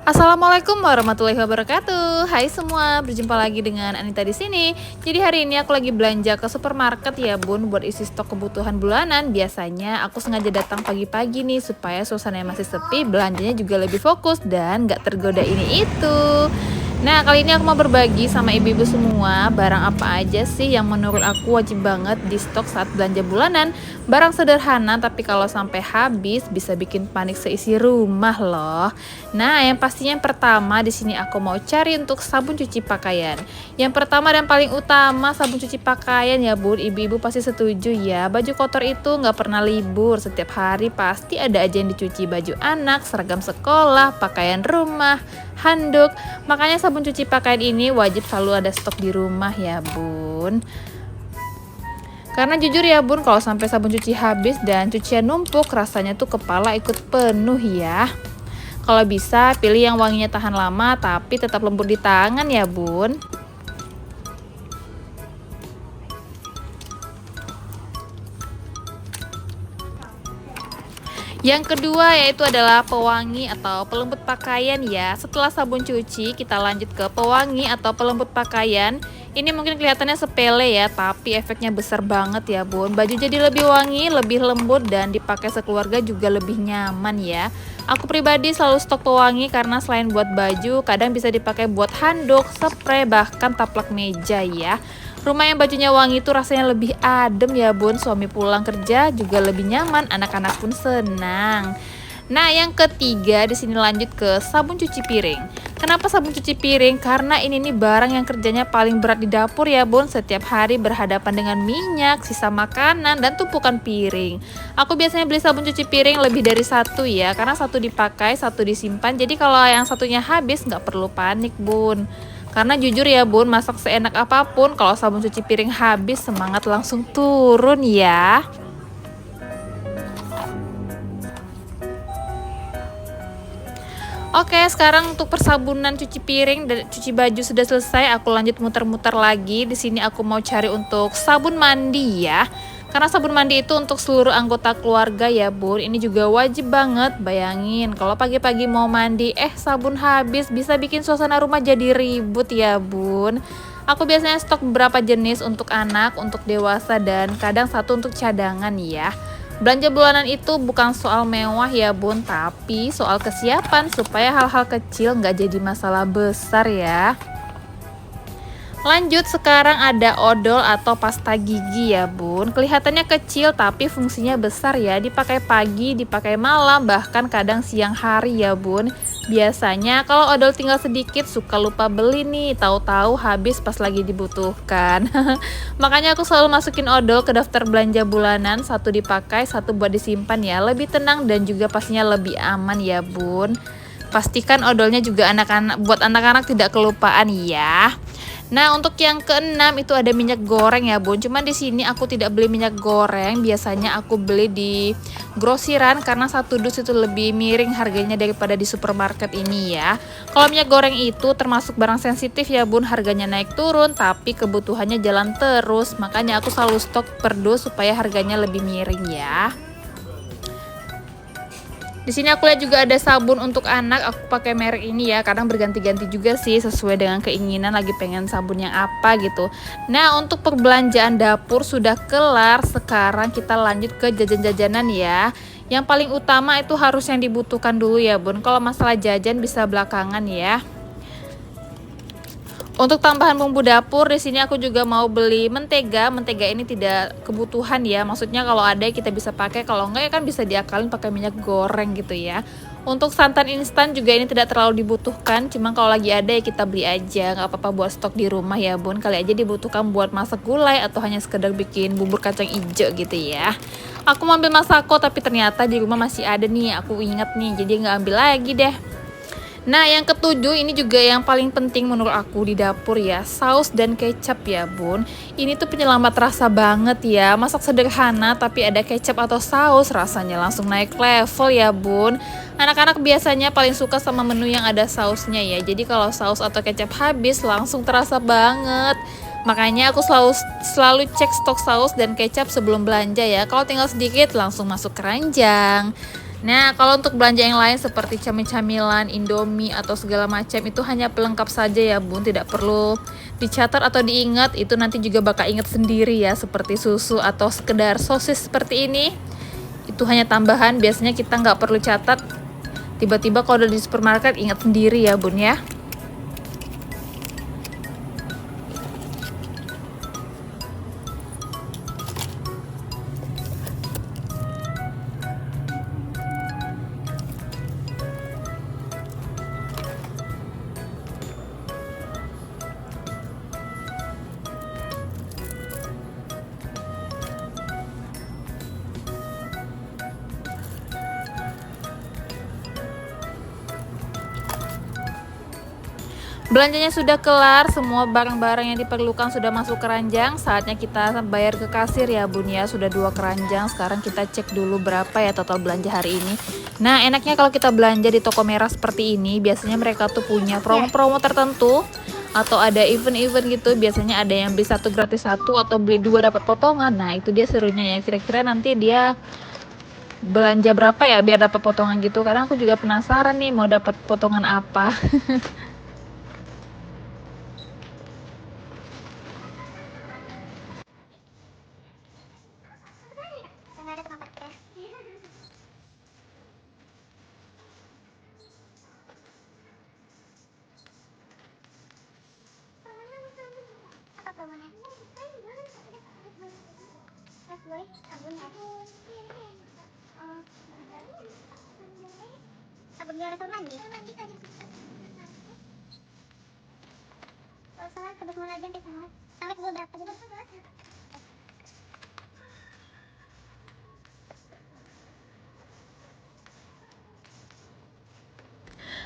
Assalamualaikum warahmatullahi wabarakatuh. Hai semua, berjumpa lagi dengan Anita di sini. Jadi hari ini aku lagi belanja ke supermarket ya Bun, buat isi stok kebutuhan bulanan. Biasanya aku sengaja datang pagi-pagi nih supaya suasananya masih sepi, belanjanya juga lebih fokus dan gak tergoda ini itu. Nah, kali ini aku mau berbagi sama ibu-ibu semua barang apa aja sih yang menurut aku wajib banget di stok saat belanja bulanan. Barang sederhana tapi kalau sampai habis bisa bikin panik seisi rumah loh. Nah, yang pastinya yang pertama di sini aku mau cari untuk sabun cuci pakaian. Yang pertama dan paling utama sabun cuci pakaian ya Bun, ibu-ibu pasti setuju ya. Baju kotor itu nggak pernah libur, setiap hari pasti ada aja yang dicuci, baju anak, seragam sekolah, pakaian rumah, handuk. Makanya sabun cuci pakaian ini wajib selalu ada stok di rumah ya Bun. Karena jujur ya Bun, kalau sampai sabun cuci habis dan cucian numpuk, rasanya tuh kepala ikut penuh ya. Kalau bisa pilih yang wanginya tahan lama tapi tetap lembut di tangan ya Bun. Yang kedua yaitu adalah pewangi atau pelembut pakaian ya. Setelah sabun cuci, kita lanjut ke pewangi atau pelembut pakaian. Ini mungkin kelihatannya sepele ya, tapi efeknya besar banget ya Bun. Baju jadi lebih wangi, lebih lembut, dan dipakai sekeluarga juga lebih nyaman ya. Aku pribadi selalu stok pewangi karena selain buat baju, kadang bisa dipakai buat handuk, spray, bahkan taplak meja ya. Rumah yang bajunya wangi itu rasanya lebih adem ya Bun. Suami pulang kerja juga lebih nyaman, anak-anak pun senang. Nah, yang ketiga di sini lanjut ke sabun cuci piring. Kenapa sabun cuci piring? Karena ini nih barang yang kerjanya paling berat di dapur ya Bun. Setiap hari berhadapan dengan minyak, sisa makanan, dan tumpukan piring. Aku biasanya beli sabun cuci piring lebih dari satu ya, karena satu dipakai, satu disimpan. Jadi kalau yang satunya habis nggak perlu panik Bun. Karena jujur ya Bun, masak seenak apapun, kalau sabun cuci piring habis semangat langsung turun ya. Oke, sekarang untuk persabunan cuci piring dan cuci baju sudah selesai. Aku lanjut muter-muter lagi. Di sini aku mau cari untuk sabun mandi ya. Karena sabun mandi itu untuk seluruh anggota keluarga ya Bun. Ini juga wajib banget. Bayangin kalau pagi-pagi mau mandi, sabun habis, bisa bikin suasana rumah jadi ribut ya Bun. Aku biasanya stok beberapa jenis untuk anak, untuk dewasa, dan kadang satu untuk cadangan ya. Belanja bulanan itu bukan soal mewah ya Bun, tapi soal kesiapan supaya hal-hal kecil nggak jadi masalah besar ya. Lanjut, sekarang ada odol atau pasta gigi ya Bun. Kelihatannya kecil tapi fungsinya besar ya. Dipakai pagi, dipakai malam, bahkan kadang siang hari ya Bun. Biasanya kalau odol tinggal sedikit suka lupa beli nih, tahu-tahu habis pas lagi dibutuhkan. Makanya aku selalu masukin odol ke daftar belanja bulanan, satu dipakai, satu buat disimpan ya. Lebih tenang dan juga pastinya lebih aman ya Bun. Pastikan odolnya juga buat anak-anak tidak kelupaan ya. Nah, untuk yang keenam itu ada minyak goreng ya Bun. Cuman di sini aku tidak beli minyak goreng. Biasanya aku beli di grosiran karena satu dus itu lebih miring harganya daripada di supermarket ini ya. Kalau minyak goreng itu termasuk barang sensitif ya Bun. Harganya naik turun tapi kebutuhannya jalan terus. Makanya aku selalu stok per dus supaya harganya lebih miring ya. Di sini aku lihat juga ada sabun untuk anak. Aku pakai merek ini ya. Kadang berganti-ganti juga sih sesuai dengan keinginan lagi pengen sabun yang apa gitu. Nah, untuk perbelanjaan dapur sudah kelar. Sekarang kita lanjut ke jajan-jajanan ya. Yang paling utama itu harus yang dibutuhkan dulu ya Bun. Kalau masalah jajan bisa belakangan ya. Untuk tambahan bumbu dapur di sini aku juga mau beli mentega. Mentega ini tidak kebutuhan ya. Maksudnya kalau ada kita bisa pakai, kalau enggak ya kan bisa diakalin pakai minyak goreng gitu ya. Untuk santan instan juga ini tidak terlalu dibutuhkan. Cuma kalau lagi ada ya kita beli aja. Nggak apa-apa buat stok di rumah ya Bun. Kali aja dibutuhkan buat masak gulai atau hanya sekedar bikin bubur kacang hijau gitu ya. Aku mau ambil masako tapi ternyata di rumah masih ada nih. Aku ingat nih, jadi nggak ambil lagi deh. Nah, yang ketujuh ini juga yang paling penting menurut aku di dapur ya, saus dan kecap ya Bun. Ini tuh penyelamat rasa banget ya. Masak sederhana tapi ada kecap atau saus, rasanya langsung naik level ya Bun. Anak-anak biasanya paling suka sama menu yang ada sausnya ya. Jadi kalau saus atau kecap habis langsung terasa banget. Makanya aku selalu cek stok saus dan kecap sebelum belanja ya. Kalau tinggal sedikit langsung masuk keranjang. Nah, kalau untuk belanja yang lain seperti camilan, Indomie atau segala macam itu hanya pelengkap saja ya Bun, tidak perlu dicatat atau diingat, itu nanti juga bakal ingat sendiri ya, seperti susu atau sekedar sosis seperti ini. Itu hanya tambahan, biasanya kita nggak perlu catat, tiba-tiba kalau udah di supermarket ingat sendiri ya Bun ya. Belanjanya sudah kelar, semua barang-barang yang diperlukan sudah masuk keranjang. Saatnya kita bayar ke kasir ya Bun ya. Sudah 2 keranjang, sekarang kita cek dulu berapa ya total belanja hari ini. Nah, enaknya kalau kita belanja di toko merah seperti ini, biasanya mereka tuh punya promo-promo tertentu atau ada event-event gitu. Biasanya ada yang beli 1 gratis 1 atau beli 2 dapat potongan. Nah, itu dia serunya ya. Kira-kira nanti dia belanja berapa ya biar dapat potongan gitu. Karena aku juga penasaran nih mau dapat potongan apa.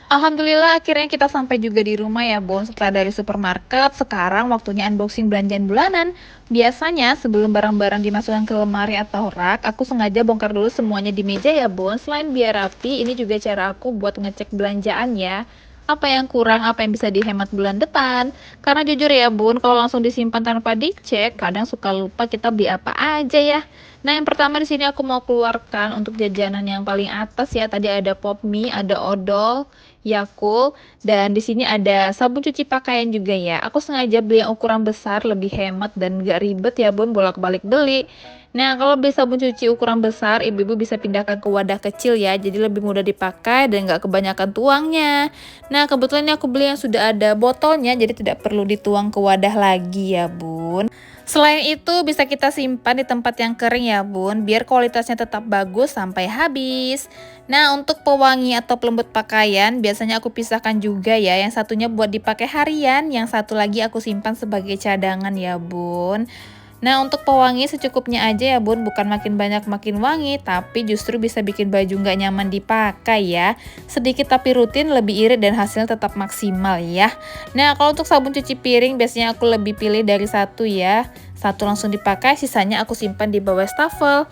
Alhamdulillah akhirnya kita sampai juga di rumah ya Bon, setelah dari supermarket. Sekarang waktunya unboxing belanjaan bulanan. Biasanya sebelum barang-barang dimasukkan ke lemari atau rak, aku sengaja bongkar dulu semuanya di meja ya Bon. Selain biar rapi, ini juga cara aku buat ngecek belanjaan ya. Apa yang kurang, apa yang bisa dihemat bulan depan. Karena jujur ya Bun, kalau langsung disimpan tanpa dicek, kadang suka lupa kita beli apa aja ya. Nah, yang pertama di sini aku mau keluarkan untuk jajanan yang paling atas ya. Tadi ada pop mie, ada odol, Yakult, dan di sini ada sabun cuci pakaian juga ya. Aku sengaja beli yang ukuran besar, lebih hemat dan gak ribet ya Bun bolak-balik beli. Nah, kalau beli sabun cuci ukuran besar, ibu-ibu bisa pindahkan ke wadah kecil ya, jadi lebih mudah dipakai dan gak kebanyakan tuangnya. Nah, kebetulan ini aku beli yang sudah ada botolnya, jadi tidak perlu dituang ke wadah lagi ya Bun. Selain itu bisa kita simpan di tempat yang kering ya Bun, biar kualitasnya tetap bagus sampai habis. Nah, untuk pewangi atau pelembut pakaian biasanya aku pisahkan juga ya, yang satunya buat dipakai harian, yang satu lagi aku simpan sebagai cadangan ya Bun. Nah, untuk pewangi secukupnya aja ya Bun, bukan makin banyak makin wangi, tapi justru bisa bikin baju nggak nyaman dipakai ya. Sedikit tapi rutin, lebih irit dan hasilnya tetap maksimal ya. Nah, kalau untuk sabun cuci piring biasanya aku lebih pilih dari satu ya. Satu langsung dipakai, sisanya aku simpan di bawah wastafel.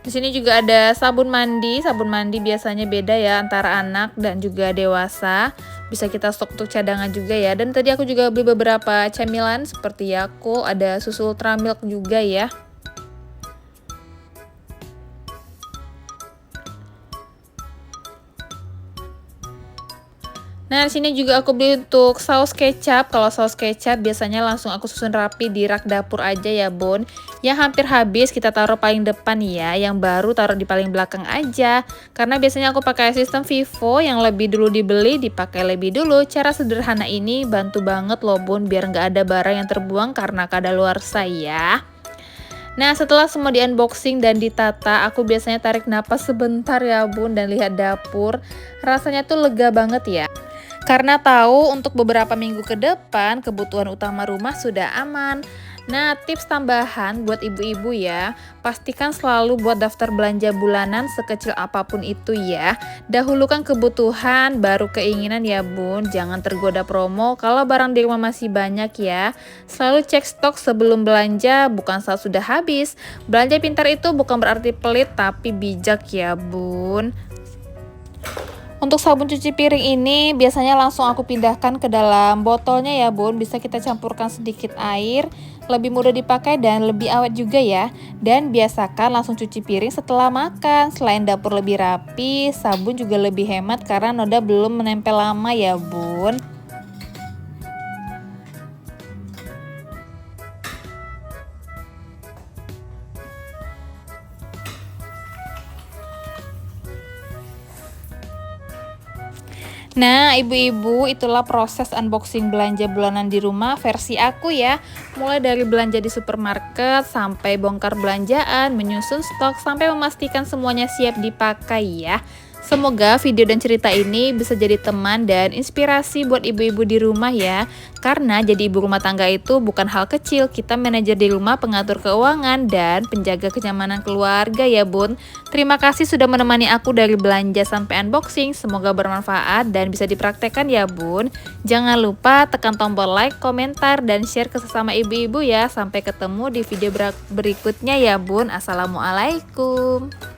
Di sini juga ada sabun mandi. Sabun mandi biasanya beda ya antara anak dan juga dewasa. Bisa kita stok untuk cadangan juga ya. Dan tadi aku juga beli beberapa camilan seperti Yakult, ada susu Ultramilk juga ya. Nah, di sini juga aku beli untuk saus kecap. Kalau saus kecap biasanya langsung aku susun rapi di rak dapur aja ya, Bun. Yang hampir habis kita taruh paling depan ya, yang baru taruh di paling belakang aja. Karena biasanya aku pakai sistem Vivo yang lebih dulu dibeli, dipakai lebih dulu. Cara sederhana ini bantu banget loh, Bun, biar nggak ada barang yang terbuang karena kadaluarsa ya. Nah, setelah semua di unboxing dan ditata, aku biasanya tarik napas sebentar ya, Bun, dan lihat dapur. Rasanya tuh lega banget ya. Karena tahu untuk beberapa minggu ke depan kebutuhan utama rumah sudah aman. Nah, tips tambahan buat ibu-ibu ya, pastikan selalu buat daftar belanja bulanan sekecil apapun itu ya. Dahulukan kebutuhan, baru keinginan ya Bun, jangan tergoda promo kalau barang di rumah masih banyak ya. Selalu cek stok sebelum belanja, bukan saat sudah habis. Belanja pintar itu bukan berarti pelit, tapi bijak ya Bun. Untuk sabun cuci piring ini biasanya langsung aku pindahkan ke dalam botolnya ya Bun. Bisa kita campurkan sedikit air lebih mudah dipakai dan lebih awet juga ya. Dan biasakan langsung cuci piring setelah makan. Selain dapur lebih rapi, sabun juga lebih hemat karena noda belum menempel lama ya bun. Nah, ibu-ibu, itulah proses unboxing belanja bulanan di rumah versi aku ya. Mulai dari belanja di supermarket, sampai bongkar belanjaan, menyusun stok, sampai memastikan semuanya siap dipakai ya. Semoga video dan cerita ini bisa jadi teman dan inspirasi buat ibu-ibu di rumah ya. Karena jadi ibu rumah tangga itu bukan hal kecil, kita manajer di rumah, pengatur keuangan, dan penjaga kenyamanan keluarga ya bun. Terima kasih sudah menemani aku dari belanja sampai unboxing, semoga bermanfaat dan bisa dipraktekkan ya bun. Jangan lupa tekan tombol like, komentar, dan share ke sesama ibu-ibu ya. Sampai ketemu di video berikutnya ya bun. Assalamualaikum.